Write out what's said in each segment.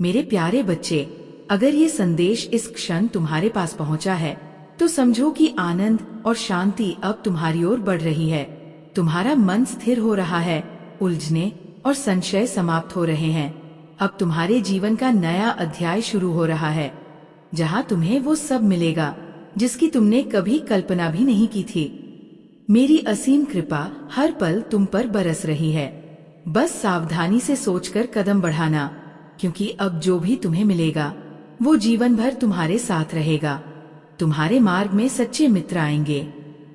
मेरे प्यारे बच्चे, अगर ये संदेश इस क्षण तुम्हारे पास पहुंचा है तो समझो कि आनंद और शांति अब तुम्हारी ओर बढ़ रही है। तुम्हारा मन स्थिर हो रहा है, उलझने और संशय समाप्त हो रहे हैं। अब तुम्हारे जीवन का नया अध्याय शुरू हो रहा है, जहां तुम्हें वो सब मिलेगा जिसकी तुमने कभी कल्पना भी नहीं की थी। मेरी असीम कृपा हर पल तुम पर बरस रही है। बस सावधानी से सोचकर कदम बढ़ाना, क्योंकि अब जो भी तुम्हें मिलेगा वो जीवन भर तुम्हारे साथ रहेगा। तुम्हारे मार्ग में सच्चे मित्र आएंगे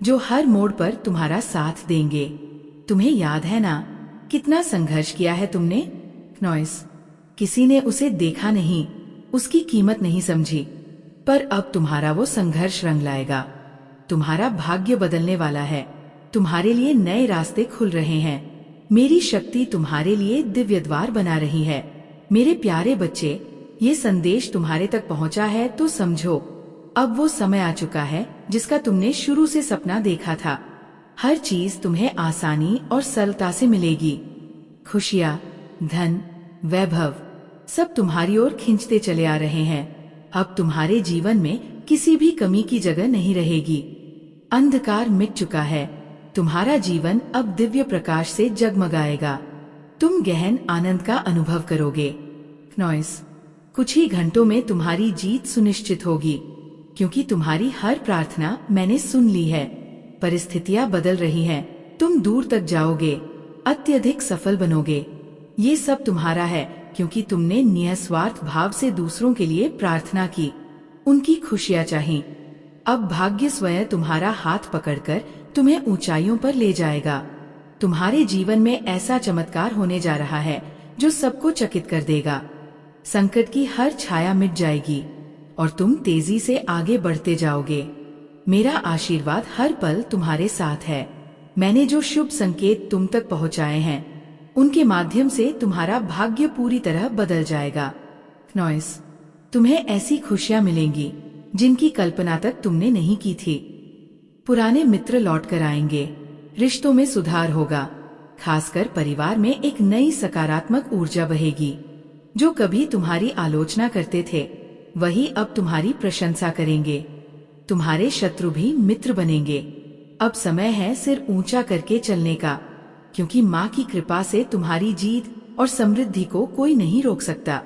जो हर मोड़ पर तुम्हारा साथ देंगे। तुम्हें याद है ना, कितना संघर्ष किया है तुमने? नॉइस, किसी ने उसे देखा नहीं, उसकी कीमत नहीं समझी, पर अब तुम्हारा वो संघर्ष रंग लाएगा। तुम्हारा भाग्य बदलने वाला है। तुम्हारे लिए नए रास्ते खुल रहे हैं। मेरी शक्ति तुम्हारे लिए दिव्य द्वार बना रही है। मेरे प्यारे बच्चे, ये संदेश तुम्हारे तक पहुंचा है तो समझो, अब वो समय आ चुका है जिसका तुमने शुरू से सपना देखा था। हर चीज तुम्हें आसानी और सरलता से मिलेगी। खुशियां, धन, वैभव सब तुम्हारी ओर खींचते चले आ रहे हैं। अब तुम्हारे जीवन में किसी भी कमी की जगह नहीं रहेगी। अंधकार मिट चुका है। तुम्हारा जीवन अब दिव्य प्रकाश से जगमगाएगा। तुम गहन आनंद का अनुभव करोगे। नॉइस, कुछ ही घंटों में तुम्हारी जीत सुनिश्चित होगी, क्योंकि तुम्हारी हर प्रार्थना मैंने सुन ली है। परिस्थितियां बदल रही हैं। तुम दूर तक जाओगे, अत्यधिक सफल बनोगे। ये सब तुम्हारा है, क्योंकि तुमने निस्वार्थ भाव से दूसरों के लिए प्रार्थना की, उनकी खुशियां चाही। अब भाग्य स्वयं तुम्हारा हाथ पकड़कर तुम्हें ऊंचाइयों पर ले जाएगा। तुम्हारे जीवन में ऐसा चमत्कार होने जा रहा है जो सबको चकित कर देगा। संकट की हर छाया मिट जाएगी और तुम तेजी से आगे बढ़ते जाओगे। मेरा आशीर्वाद हर पल तुम्हारे साथ है। मैंने जो शुभ संकेत तुम तक पहुंचाए हैं, उनके माध्यम से तुम्हारा भाग्य पूरी तरह बदल जाएगा। नॉइस, तुम्हें ऐसी खुशियां मिलेंगी जिनकी कल्पना तक तुमने नहीं की थी। पुराने मित्र लौट कर आएंगे, रिश्तों में सुधार होगा, खासकर परिवार में एक नई सकारात्मक ऊर्जा बहेगी। जो कभी तुम्हारी आलोचना करते थे, वही अब तुम्हारी प्रशंसा करेंगे। तुम्हारे शत्रु भी मित्र बनेंगे। अब समय है सिर ऊंचा करके चलने का, क्योंकि माँ की कृपा से तुम्हारी जीत और समृद्धि को कोई नहीं रोक सकता।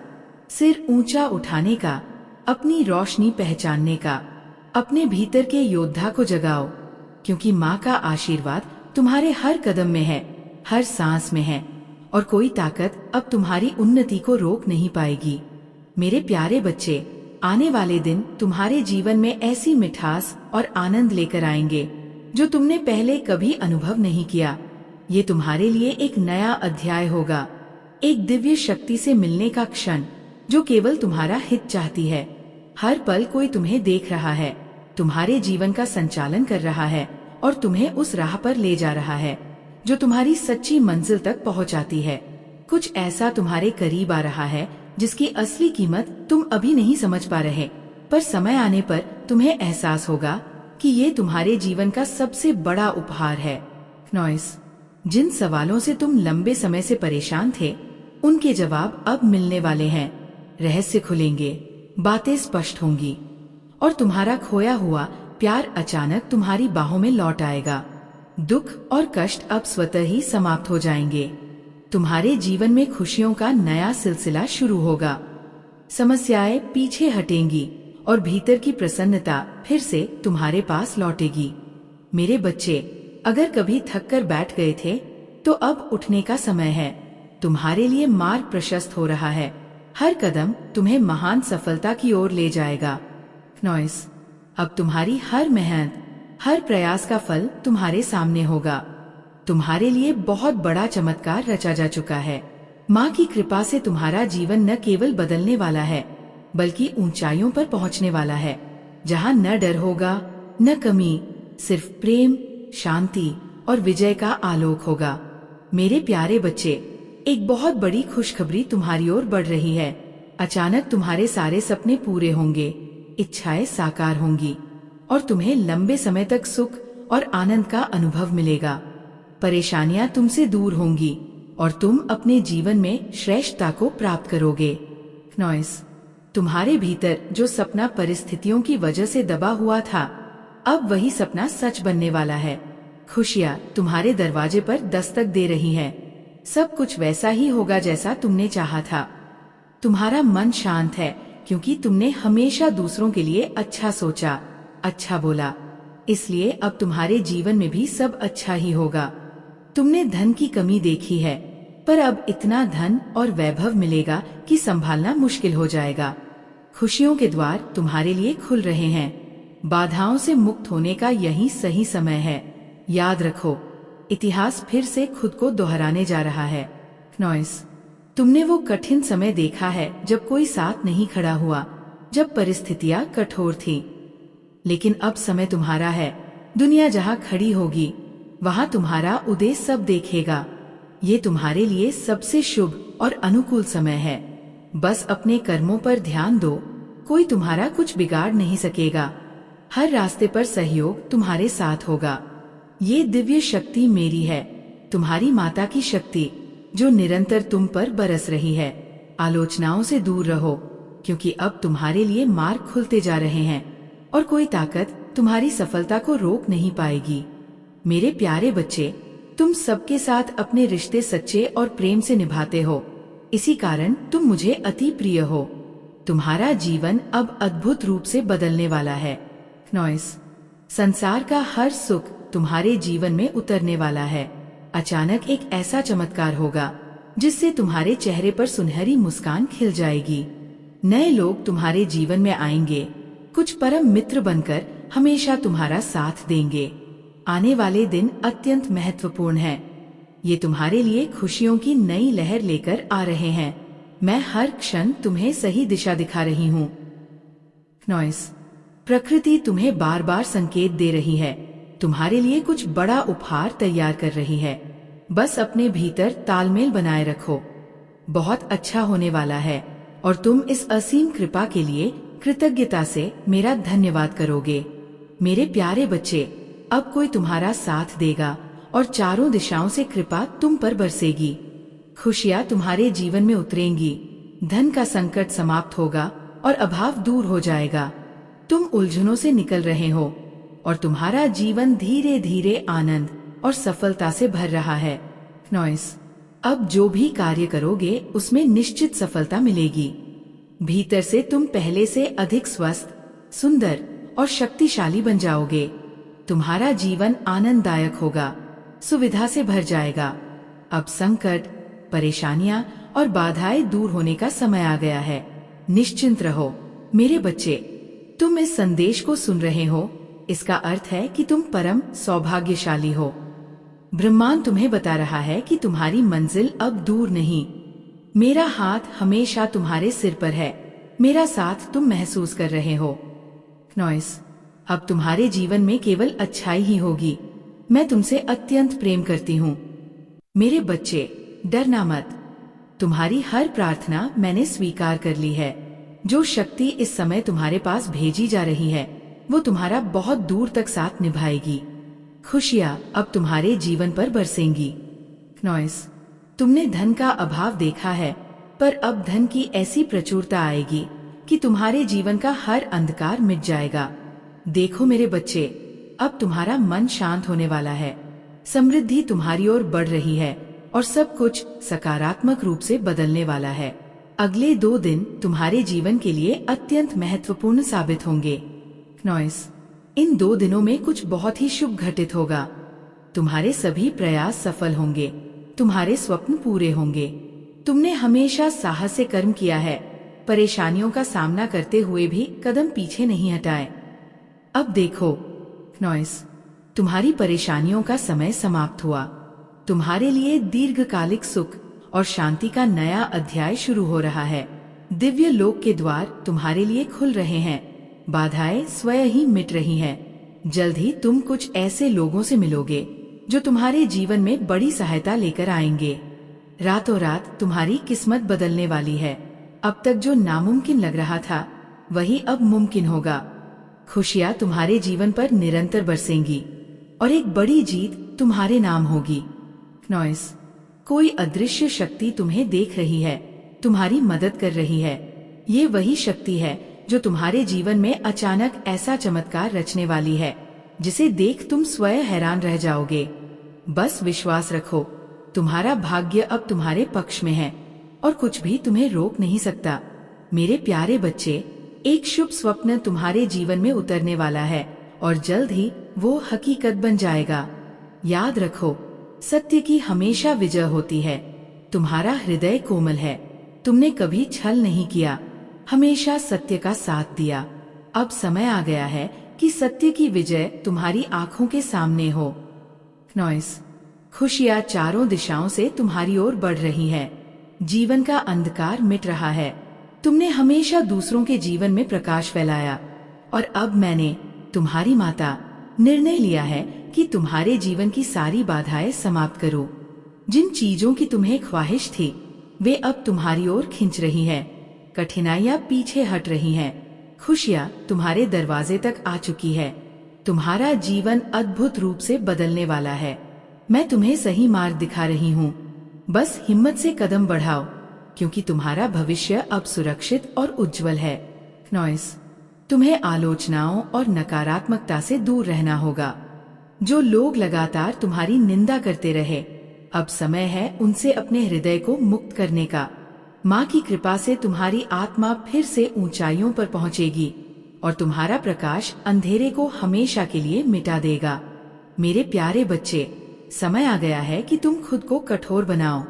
सिर ऊंचा उठाने का, अपनी रोशनी पहचानने का, अपने भीतर के योद्धा को जगाओ, क्योंकि माँ का आशीर्वाद तुम्हारे हर कदम में है, हर सांस में है, और कोई ताकत अब तुम्हारी उन्नति को रोक नहीं पाएगी। मेरे प्यारे बच्चे, आने वाले दिन तुम्हारे जीवन में ऐसी मिठास और आनंद लेकर आएंगे जो तुमने पहले कभी अनुभव नहीं किया। ये तुम्हारे लिए एक नया अध्याय होगा, एक दिव्य शक्ति से मिलने का क्षण जो केवल तुम्हारा हित चाहती है। हर पल कोई तुम्हें देख रहा है, तुम्हारे जीवन का संचालन कर रहा है और तुम्हें उस राह पर ले जा रहा है जो तुम्हारी सच्ची मंजिल तक पहुंचाती है। कुछ ऐसा तुम्हारे करीब आ रहा है जिसकी असली कीमत तुम अभी नहीं समझ पा रहे, पर समय आने पर तुम्हें एहसास होगा कि ये तुम्हारे जीवन का सबसे बड़ा उपहार है। नॉइस, जिन सवालों से तुम लंबे समय से परेशान थे, उनके जवाब अब मिलने वाले हैं। रहस्य खुलेंगे, बातें स्पष्ट होंगी और तुम्हारा खोया हुआ प्यार अचानक तुम्हारी बाहों में लौट आएगा। दुख और कष्ट अब स्वतः ही समाप्त हो जाएंगे। तुम्हारे जीवन में खुशियों का नया सिलसिला शुरू होगा। समस्याएं पीछे हटेंगी और भीतर की प्रसन्नता फिर से तुम्हारे पास लौटेगी। मेरे बच्चे, अगर कभी थक कर बैठ गए थे तो अब उठने का समय है। तुम्हारे लिए मार्ग प्रशस्त हो रहा है। हर कदम तुम्हें महान सफलता की ओर ले जाएगा। नॉइस, अब तुम्हारी हर मेहनत, हर प्रयास का फल तुम्हारे सामने होगा। तुम्हारे लिए बहुत बड़ा चमत्कार रचा जा चुका है। माँ की कृपा से तुम्हारा जीवन न केवल बदलने वाला है, बल्कि ऊंचाइयों पर पहुँचने वाला है, जहाँ न डर होगा, न कमी, सिर्फ प्रेम, शांति और विजय का आलोक होगा। मेरे प्यारे बच्चे, एक बहुत बड़ी खुशखबरी तुम्हारी ओर बढ़ रही है। अचानक तुम्हारे सारे सपने पूरे होंगे, इच्छाएं साकार होंगी और तुम्हें लंबे समय तक सुख और आनंद का अनुभव मिलेगा। परेशानियां तुमसे दूर होंगी और तुम अपने जीवन में श्रेष्ठता को प्राप्त करोगे। नॉइस, तुम्हारे भीतर जो सपना परिस्थितियों की वजह से दबा हुआ था, अब वही सपना सच बनने वाला है। खुशियाँ तुम्हारे दरवाजे पर दस्तक दे रही हैं। सब कुछ वैसा ही होगा जैसा तुमने चाहा था। तुम्हारा मन शांत है क्योंकि तुमने हमेशा दूसरों के लिए अच्छा सोचा, अच्छा बोला। इसलिए अब तुम्हारे जीवन में भी सब अच्छा ही होगा। तुमने धन की कमी देखी है, पर अब इतना धन और वैभव मिलेगा कि संभालना मुश्किल हो जाएगा। खुशियों के द्वार तुम्हारे लिए खुल रहे हैं। बाधाओं से मुक्त होने का यही सही समय है। याद रखो, इतिहास फिर से खुद को दोहराने जा रहा है। नॉइस, तुमने वो कठिन समय देखा है जब कोई साथ नहीं खड़ा हुआ, जब परिस्थितियां कठोर थीं। लेकिन अब समय तुम्हारा है। दुनिया जहाँ खड़ी होगी वहाँ तुम्हारा उदय सब देखेगा। ये तुम्हारे लिए सबसे शुभ और अनुकूल समय है। बस अपने कर्मों पर ध्यान दो, कोई तुम्हारा कुछ बिगाड़ नहीं सकेगा। हर रास्ते पर सहयोग तुम्हारे साथ होगा। ये दिव्य शक्ति मेरी है, तुम्हारी माता की शक्ति, जो निरंतर तुम पर बरस रही है। आलोचनाओं से दूर रहो, क्योंकि अब तुम्हारे लिए मार्ग खुलते जा रहे हैं और कोई ताकत तुम्हारी सफलता को रोक नहीं पाएगी। मेरे प्यारे बच्चे, तुम सबके साथ अपने रिश्ते सच्चे और प्रेम से निभाते हो, इसी कारण तुम मुझे अति प्रिय हो। तुम्हारा जीवन अब अद्भुत रूप से बदलने वाला है। नॉइस, संसार का हर सुख तुम्हारे जीवन में उतरने वाला है। अचानक एक ऐसा चमत्कार होगा जिससे तुम्हारे चेहरे पर सुनहरी मुस्कान खिल जाएगी। नए लोग तुम्हारे जीवन में आएंगे, कुछ परम मित्र बनकर हमेशा तुम्हारा साथ देंगे। आने वाले दिन अत्यंत महत्वपूर्ण हैं। ये तुम्हारे लिए खुशियों की नई लहर लेकर आ रहे हैं। मैं हर क्षण तुम्हें सही दिशा दिखा रही हूँ। नॉइस, प्रकृति तुम्हें बार बार संकेत दे रही है, तुम्हारे लिए कुछ बड़ा उपहार तैयार कर रही है। बस अपने भीतर तालमेल बनाए रखो। बहुत अच्छा होने वाला है और तुम इस असीम कृपा के लिए कृतज्ञता से मेरा धन्यवाद करोगे। मेरे प्यारे बच्चे, अब कोई तुम्हारा साथ देगा और चारों दिशाओं से कृपा तुम पर बरसेगी। खुशियाँ तुम्हारे जीवन में उतरेंगी, धन का संकट समाप्त होगा और अभाव दूर हो जाएगा। तुम उलझनों से निकल रहे हो और तुम्हारा जीवन धीरे धीरे आनंद और सफलता से भर रहा है। नॉइस, अब जो भी कार्य करोगे उसमें निश्चित सफलता मिलेगी। भीतर से तुम पहले से अधिक स्वस्थ, सुंदर और शक्तिशाली बन जाओगे। तुम्हारा जीवन आनंददायक होगा, सुविधा से भर जाएगा। अब संकट, परेशानियां और बाधाएं दूर होने का समय आ गया है। निश्चिंत रहो मेरे बच्चे, तुम इस संदेश को सुन रहे हो, इसका अर्थ है कि तुम परम सौभाग्यशाली हो। ब्रह्मांड तुम्हें बता रहा है कि तुम्हारी मंजिल अब दूर नहीं। मेरा हाथ हमेशा तुम्हारे सिर पर है, मेरा साथ तुम महसूस कर रहे हो। नॉइस, अब तुम्हारे जीवन में केवल अच्छाई ही होगी। मैं तुमसे अत्यंत प्रेम करती हूँ। मेरे बच्चे, डरना मत। तुम्हारी हर प्रार्थना मैंने स्वीकार कर ली है। जो शक्ति इस समय तुम्हारे पास भेजी जा रही है, वो तुम्हारा बहुत दूर तक साथ निभाएगी। खुशियाँ अब तुम्हारे जीवन पर बरसेंगी। नॉइस, तुमने धन का अभाव देखा है, पर अब धन की ऐसी प्रचुरता आएगी कि तुम्हारे जीवन का हर अंधकार मिट जाएगा। देखो मेरे बच्चे, अब तुम्हारा मन शांत होने वाला है। समृद्धि तुम्हारी ओर बढ़ रही है और सब कुछ सकारात्मक रूप से बदलने वाला है। अगले 2 दिन तुम्हारे जीवन के लिए अत्यंत महत्वपूर्ण साबित होंगे। नॉइस, इन 2 दिनों में कुछ बहुत ही शुभ घटित होगा। तुम्हारे सभी प्रयास सफल होंगे, तुम्हारे स्वप्न पूरे होंगे। तुमने हमेशा साहस से कर्म किया है, परेशानियों का सामना करते हुए भी कदम पीछे नहीं हटाए। अब देखो नॉइस, तुम्हारी परेशानियों का समय समाप्त हुआ। तुम्हारे लिए दीर्घकालिक सुख और शांति का नया अध्याय शुरू हो रहा है। दिव्य लोक के द्वार तुम्हारे लिए खुल रहे हैं, बाधाएं स्वयं ही मिट रही हैं। जल्द ही तुम कुछ ऐसे लोगों से मिलोगे जो तुम्हारे जीवन में बड़ी सहायता लेकर आएंगे। रातों रात तुम्हारी किस्मत बदलने वाली है। अब तक जो नामुमकिन लग रहा था, वही अब मुमकिन होगा। खुशियाँ तुम्हारे जीवन पर निरंतर बरसेंगी और एक बड़ी जीत तुम्हारे नाम होगी। नॉइस, कोई अदृश्य शक्ति तुम्हें देख रही है, तुम्हारी मदद कर रही है। ये वही शक्ति है जो तुम्हारे जीवन में अचानक ऐसा चमत्कार रचने वाली है जिसे देख तुम स्वयं हैरान रह जाओगे। बस विश्वास रखो, तुम्हारा भाग्य अब तुम्हारे पक्ष में है और कुछ भी तुम्हें रोक नहीं सकता। मेरे प्यारे बच्चे, एक शुभ स्वप्न तुम्हारे जीवन में उतरने वाला है और जल्द ही वो हकीकत बन जाएगा। याद रखो, सत्य की हमेशा विजय होती है। तुम्हारा हृदय कोमल है, तुमने कभी छल नहीं किया, हमेशा सत्य का साथ दिया। अब समय आ गया है कि सत्य की विजय तुम्हारी आंखों के सामने हो। नॉइस, खुशियां चारों दिशाओं से तुम्हारी ओर बढ़ रही है। जीवन का अंधकार मिट रहा है। तुमने हमेशा दूसरों के जीवन में प्रकाश फैलाया और अब मैंने, तुम्हारी माता, निर्णय लिया है कि तुम्हारे जीवन की सारी बाधाएं समाप्त करूं। जिन चीजों की तुम्हें ख्वाहिश थी वे अब तुम्हारी ओर खिंच रही है। कठिनाइयां पीछे हट रही हैं। खुशियां तुम्हारे दरवाजे तक आ चुकी है। तुम्हारा जीवन अद्भुत रूप से बदलने वाला है। मैं तुम्हें सही मार्ग दिखा रही हूँ। बस हिम्मत से कदम बढ़ाओ, क्योंकि तुम्हारा भविष्य अब सुरक्षित और उज्जवल है। नॉइस, तुम्हें आलोचनाओं और नकारात्मकता से दूर रहना होगा। जो लोग लगातार तुम्हारी निंदा करते रहे, अब समय है उनसे अपने हृदय को मुक्त करने का। माँ की कृपा से तुम्हारी आत्मा फिर से ऊंचाइयों पर पहुँचेगी और तुम्हारा प्रकाश अंधेरे को हमेशा के लिए मिटा देगा। मेरे प्यारे बच्चे, समय आ गया है कि तुम खुद को कठोर बनाओ।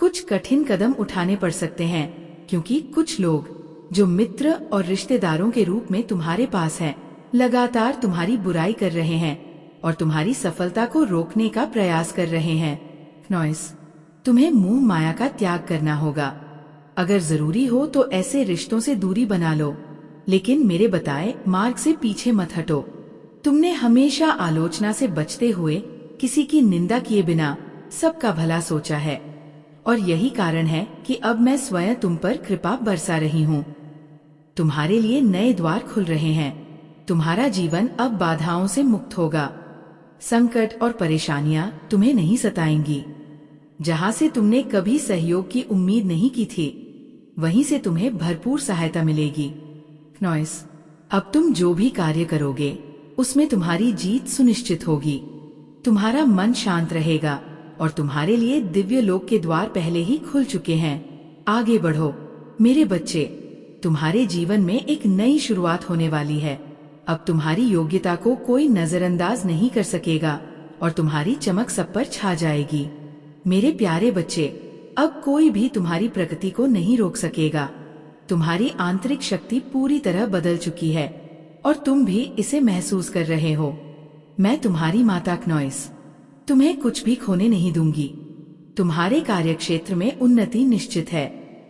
कुछ कठिन कदम उठाने पड़ सकते हैं, क्योंकि कुछ लोग जो मित्र और रिश्तेदारों के रूप में तुम्हारे पास हैं, लगातार तुम्हारी बुराई कर रहे हैं और तुम्हारी सफलता को रोकने का प्रयास कर रहे हैं। नॉइस, तुम्हें मोह माया का त्याग करना होगा। अगर जरूरी हो तो ऐसे रिश्तों से दूरी बना लो, लेकिन मेरे बताए मार्ग से पीछे मत हटो। तुमने हमेशा आलोचना से बचते हुए, किसी की निंदा किए बिना सबका भला सोचा है और यही कारण है कि अब मैं स्वयं तुम पर कृपा बरसा रही हूँ। तुम्हारे लिए नए द्वार खुल रहे हैं। तुम्हारा जीवन अब बाधाओं से मुक्त होगा। संकट और परेशानियां तुम्हें नहीं सताएंगी। जहाँ से तुमने कभी सहयोग की उम्मीद नहीं की थी, वहीं से तुम्हें भरपूर सहायता मिलेगी। नॉइस, अब तुम जो भी कार्य करोगे उसमें तुम्हारी जीत सुनिश्चित होगी। तुम्हारा मन शांत रहेगा और तुम्हारे लिए दिव्य लोक के द्वार पहले ही खुल चुके हैं। आगे बढ़ो मेरे बच्चे, तुम्हारे जीवन में एक नई शुरुआत होने वाली है। अब तुम्हारी योग्यता को कोई नजरअंदाज नहीं कर सकेगा और तुम्हारी चमक सब पर छा जाएगी। मेरे प्यारे बच्चे, अब कोई भी तुम्हारी प्रगति को नहीं रोक सकेगा। तुम्हारी आंतरिक शक्ति पूरी तरह बदल चुकी है और तुम भी इसे महसूस कर रहे हो। मैं तुम्हारी माता नॉइस तुम्हें कुछ भी खोने नहीं दूंगी। तुम्हारे कार्यक्षेत्र में उन्नति निश्चित है।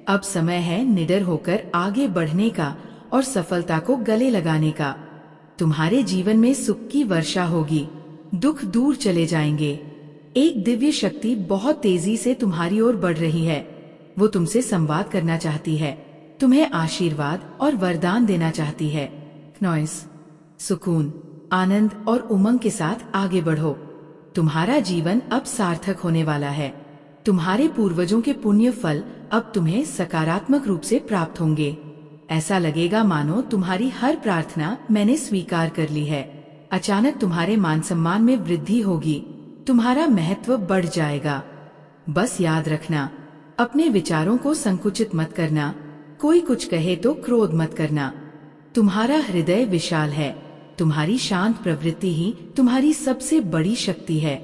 अब समय है निडर होकर आगे बढ़ने का और सफलता को गले लगाने का। तुम्हारे जीवन में सुख की वर्षा होगी, दुख दूर चले जाएंगे। एक दिव्य शक्ति बहुत तेजी से तुम्हारी ओर बढ़ रही है। वो तुमसे संवाद करना चाहती है, तुम्हें आशीर्वाद और वरदान देना चाहती है। नॉइस, सुकून, आनंद और उमंग के साथ आगे बढ़ो। तुम्हारा जीवन अब सार्थक होने वाला है। तुम्हारे पूर्वजों के पुण्य फल अब तुम्हें सकारात्मक रूप से प्राप्त होंगे। ऐसा लगेगा मानो तुम्हारी हर प्रार्थना मैंने स्वीकार कर ली है। अचानक तुम्हारे मान सम्मान में वृद्धि होगी, तुम्हारा महत्व बढ़ जाएगा। बस याद रखना, अपने विचारों को संकुचित मत करना। कोई कुछ कहे तो क्रोध मत करना। तुम्हारा हृदय विशाल है। तुम्हारी शांत प्रवृत्ति ही तुम्हारी सबसे बड़ी शक्ति है।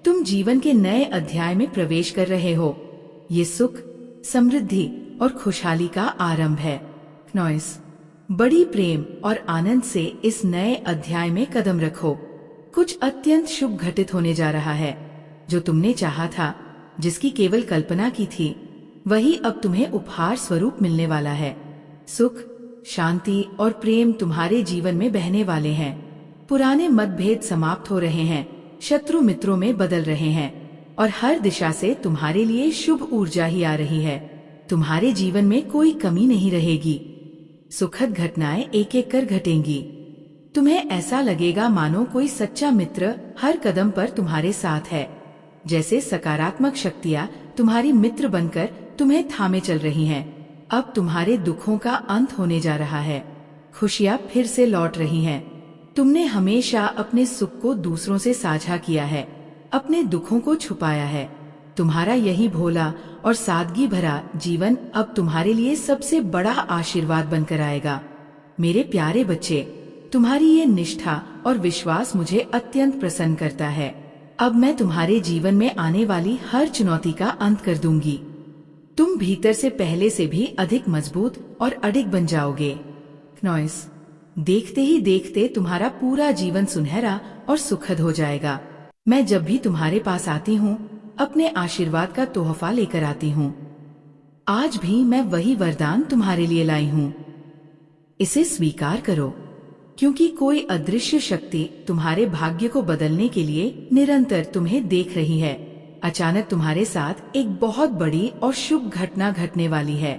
तुम जीवन के नए अध्याय में प्रवेश कर रहे हो। ये सुख, समृद्धि और खुशहाली का आरंभ है। नॉइस, बड़ी प्रेम और आनंद से इस नए अध्याय में कदम रखो। कुछ अत्यंत शुभ घटित होने जा रहा है। जो तुमने चाहा था, जिसकी केवल कल्पना की थी, वही अब तुम्हें उपहार स्वरूप मिलने वाला है। सुख, शांति और प्रेम तुम्हारे जीवन में बहने वाले हैं। पुराने मतभेद समाप्त हो रहे हैं, शत्रु मित्रों में बदल रहे हैं और हर दिशा से तुम्हारे लिए शुभ ऊर्जा ही आ रही है। तुम्हारे जीवन में कोई कमी नहीं रहेगी। सुखद घटनाएं एक एक कर घटेंगी। तुम्हें ऐसा लगेगा मानो कोई सच्चा मित्र हर कदम पर तुम्हारे साथ है। जैसे सकारात्मक शक्तियाँ तुम्हारी मित्र बनकर तुम्हें थामे चल रही हैं। अब तुम्हारे दुखों का अंत होने जा रहा है। खुशियाँ फिर से लौट रही हैं। तुमने हमेशा अपने सुख को दूसरों से साझा किया है, अपने दुखों को छुपाया है। तुम्हारा यही भोला और सादगी भरा जीवन अब तुम्हारे लिए सबसे बड़ा आशीर्वाद बनकर आएगा। मेरे प्यारे बच्चे, तुम्हारी ये निष्ठा और विश्वास मुझे अत्यंत प्रसन्न करता है। अब मैं तुम्हारे जीवन में आने वाली हर चुनौती का अंत कर दूंगी। तुम भीतर से पहले से भी अधिक मजबूत और अडिग बन जाओगे। नॉइस, देखते ही देखते तुम्हारा पूरा जीवन सुनहरा और सुखद हो जाएगा। मैं जब भी तुम्हारे पास आती हूँ, अपने आशीर्वाद का तोहफा लेकर आती हूँ। आज भी मैं वही वरदान तुम्हारे लिए लाई हूँ। इसे स्वीकार करो, क्योंकि कोई अदृश्य शक्ति तुम्हारे भाग्य को बदलने के लिए निरंतर तुम्हें देख रही है। अचानक तुम्हारे साथ एक बहुत बड़ी और शुभ घटना घटने वाली है।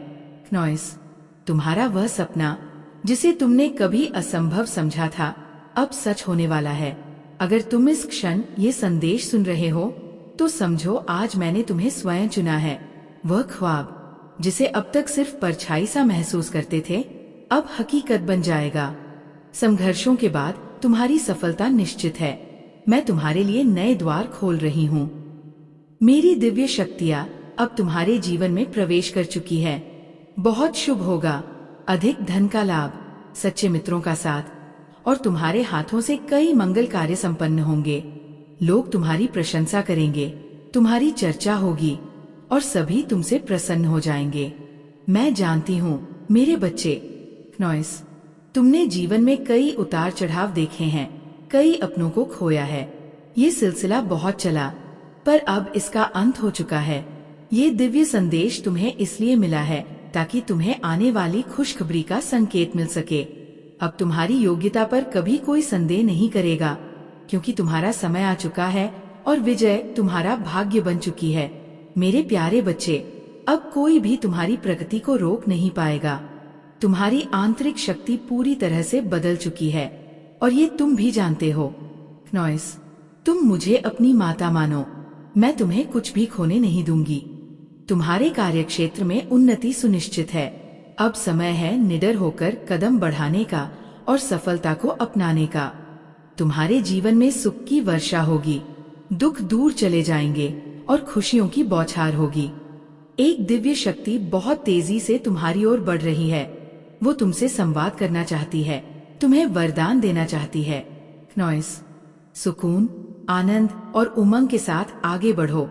नॉइस, तुम्हारा वह सपना जिसे तुमने कभी असंभव समझा था, अब सच होने वाला है। अगर तुम इस क्षण ये संदेश सुन रहे हो, तो समझो आज मैंने तुम्हें स्वयं चुना है। वह ख्वाब जिसे अब तक सिर्फ परछाई सा महसूस करते थे, अब हकीकत बन जाएगा। संघर्षों के बाद तुम्हारी सफलता निश्चित है। मैं तुम्हारे लिए नए द्वार खोल रही हूँ। मेरी दिव्य शक्तियाँ अब तुम्हारे जीवन में प्रवेश कर चुकी है। बहुत शुभ होगा, अधिक धन का लाभ, सच्चे मित्रों का साथ और तुम्हारे हाथों से कई मंगल कार्य संपन्न होंगे। लोग तुम्हारी प्रशंसा करेंगे, तुम्हारी चर्चा होगी और सभी तुमसे प्रसन्न हो जाएंगे। मैं जानती हूँ मेरे बच्चे। नॉइस, तुमने जीवन में कई उतार चढ़ाव देखे हैं, कई अपनों को खोया है। ये सिलसिला बहुत चला, पर अब इसका अंत हो चुका है। ये दिव्य संदेश तुम्हें इसलिए मिला है ताकि तुम्हें आने वाली खुशखबरी का संकेत मिल सके। अब तुम्हारी योग्यता पर कभी कोई संदेह नहीं करेगा, क्योंकि तुम्हारा समय आ चुका है और विजय तुम्हारा भाग्य बन चुकी है। मेरे प्यारे बच्चे, अब कोई भी तुम्हारी प्रगति को रोक नहीं पाएगा। तुम्हारी आंतरिक शक्ति पूरी तरह से बदल चुकी है और ये तुम भी जानते हो। नॉइस, तुम मुझे अपनी माता मानो। मैं तुम्हें कुछ भी खोने नहीं दूंगी। तुम्हारे कार्यक्षेत्र में उन्नति सुनिश्चित है। अब समय है निडर होकर कदम बढ़ाने का और सफलता को अपनाने का। तुम्हारे जीवन में सुख की वर्षा होगी, दुख दूर चले जाएंगे और खुशियों की बौछार होगी। एक दिव्य शक्ति बहुत तेजी से तुम्हारी ओर बढ़ रही है। वो तुमसे संवाद करना चाहती है, तुम्हें वरदान देना चाहती है। नॉइस, सुकून, आनंद और उमंग के साथ आगे बढ़ो।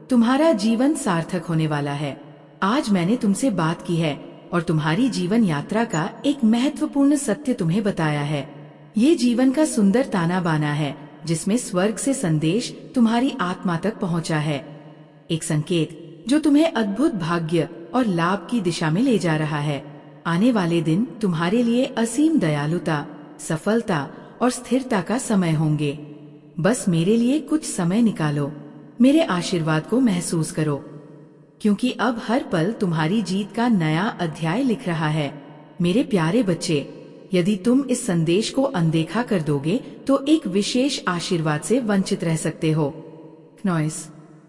तुम्हारा जीवन सार्थक होने वाला है। आज मैंने तुमसे बात की है और तुम्हारी जीवन यात्रा का एक महत्वपूर्ण सत्य तुम्हें बताया है। ये जीवन का सुंदर ताना बाना है, जिसमें स्वर्ग से संदेश तुम्हारी आत्मा तक पहुंचा है। एक संकेत जो तुम्हें अद्भुत भाग्य और लाभ की दिशा में ले जा रहा है। आने वाले दिन तुम्हारे लिए असीम दयालुता, सफलता और स्थिरता का समय होंगे। बस मेरे लिए कुछ समय निकालो, मेरे आशीर्वाद को महसूस करो, क्योंकि अब हर पल तुम्हारी जीत का नया अध्याय लिख रहा है। मेरे प्यारे बच्चे, यदि तुम इस संदेश को अनदेखा कर दोगे तो एक विशेष आशीर्वाद से वंचित रह सकते हो। नॉइस,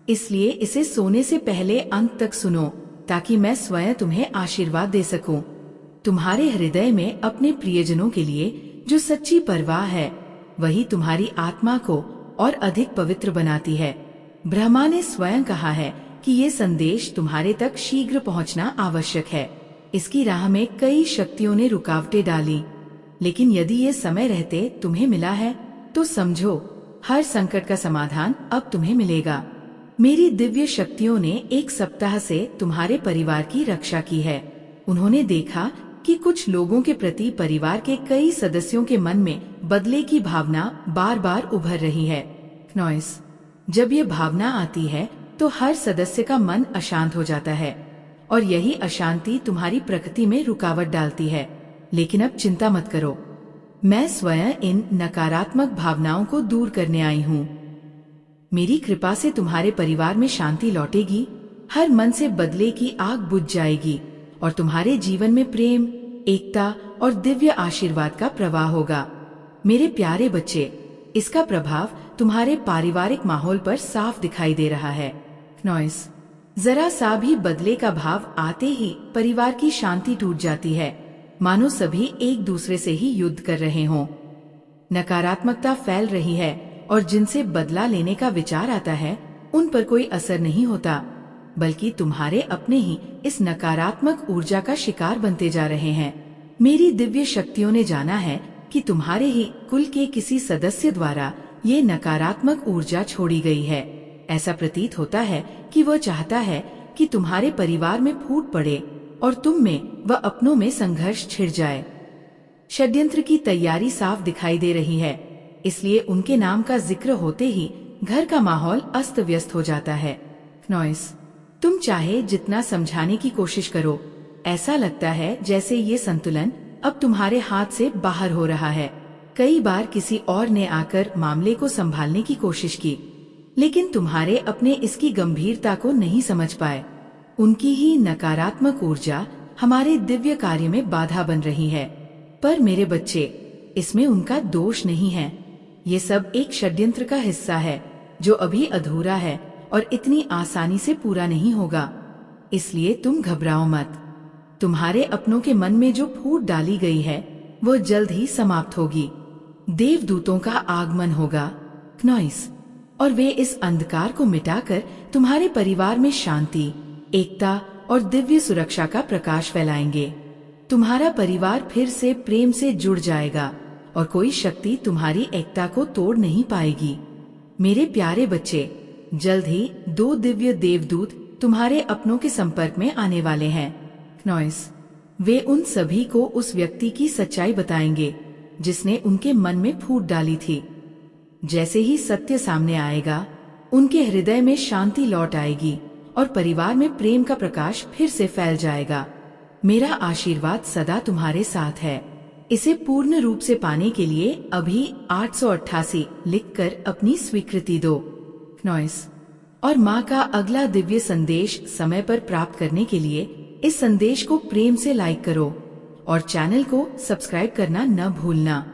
इसलिए इसे सोने से पहले अंत तक सुनो, ताकि मैं स्वयं तुम्हें आशीर्वाद दे सकूं। तुम्हारे हृदय में अपने प्रियजनों के लिए जो सच्ची परवाह है, वही तुम्हारी आत्मा को और अधिक पवित्र बनाती है। ब्रह्मा ने स्वयं कहा है कि ये संदेश तुम्हारे तक शीघ्र पहुंचना आवश्यक है। इसकी राह में कई शक्तियों ने रुकावटें डाली, लेकिन यदि ये समय रहते तुम्हें मिला है, तो समझो हर संकट का समाधान अब तुम्हें मिलेगा। मेरी दिव्य शक्तियों ने एक सप्ताह से तुम्हारे परिवार की रक्षा की है। उन्होंने देखा कि कुछ लोगों के प्रति परिवार के कई सदस्यों के मन में बदले की भावना बार बार उभर रही है। नॉइस, जब ये भावना आती है तो हर सदस्य का मन अशांत हो जाता है और यही अशांति तुम्हारी प्रकृति में रुकावट डालती है। लेकिन अब चिंता मत करो, मैं स्वयं इन नकारात्मक भावनाओं को दूर करने आई हूँ। मेरी कृपा से तुम्हारे परिवार में शांति लौटेगी, हर मन से बदले की आग बुझ जाएगी और तुम्हारे जीवन में प्रेम, एकता और दिव्य आशीर्वाद का प्रवाह होगा। मेरे प्यारे बच्चे, इसका प्रभाव तुम्हारे पारिवारिक माहौल पर साफ दिखाई दे रहा है। नॉइस, जरा सा भी बदले का भाव आते ही परिवार की शांति टूट जाती है, मानो सभी एक दूसरे से ही युद्ध कर रहे हों। नकारात्मकता फैल रही है और जिनसे बदला लेने का विचार आता है उन पर कोई असर नहीं होता, बल्कि तुम्हारे अपने ही इस नकारात्मक ऊर्जा का शिकार बनते जा रहे हैं। मेरी दिव्य शक्तियों ने जाना है कि तुम्हारे ही कुल के किसी सदस्य द्वारा ये नकारात्मक ऊर्जा छोड़ी गई है। ऐसा प्रतीत होता है कि वह चाहता है कि तुम्हारे परिवार में फूट पड़े और तुम में व अपनों में संघर्ष छिड़ जाए। षड्यंत्र की तैयारी साफ दिखाई दे रही है, इसलिए उनके नाम का जिक्र होते ही घर का माहौल अस्त व्यस्त हो जाता है। नॉइस, तुम चाहे जितना समझाने की कोशिश करो, ऐसा लगता है जैसे ये संतुलन अब तुम्हारे हाथ से बाहर हो रहा है। कई बार किसी और ने आकर मामले को संभालने की कोशिश की, लेकिन तुम्हारे अपने इसकी गंभीरता को नहीं समझ पाए। उनकी ही नकारात्मक ऊर्जा हमारे दिव्य कार्य में बाधा बन रही है। पर मेरे बच्चे, इसमें उनका दोष नहीं है। ये सब एक षड्यंत्र का हिस्सा है जो अभी अधूरा है और इतनी आसानी से पूरा नहीं होगा। इसलिए तुम घबराओ मत। तुम्हारे अपनों के मन में जो फूट डाली गई है वो जल्द ही समाप्त होगी। देवदूतों का आगमन होगा, नॉइस, और वे इस अंधकार को मिटाकर तुम्हारे परिवार में शांति, एकता और दिव्य सुरक्षा का प्रकाश फैलाएंगे। तुम्हारा परिवार फिर से प्रेम से जुड़ जाएगा और कोई शक्ति तुम्हारी एकता को तोड़ नहीं पाएगी। मेरे प्यारे बच्चे, जल्द ही 2 दिव्य देवदूत तुम्हारे अपनों के संपर्क में आने वाले हैं। नॉइस, वे उन सभी को उस व्यक्ति की सच्चाई बताएंगे जिसने उनके मन में फूट डाली थी। जैसे ही सत्य सामने आएगा, उनके हृदय में शांति लौट आएगी और परिवार में प्रेम का प्रकाश फिर से फैल जाएगा। मेरा आशीर्वाद सदा तुम्हारे साथ है। इसे पूर्ण रूप से पाने के लिए अभी 888 लिखकर अपनी स्वीकृति दो। नॉइस, और माँ का अगला दिव्य संदेश समय पर प्राप्त करने के लिए इस संदेश को प्रेम से लाइक करो और चैनल को सब्सक्राइब करना न भूलना।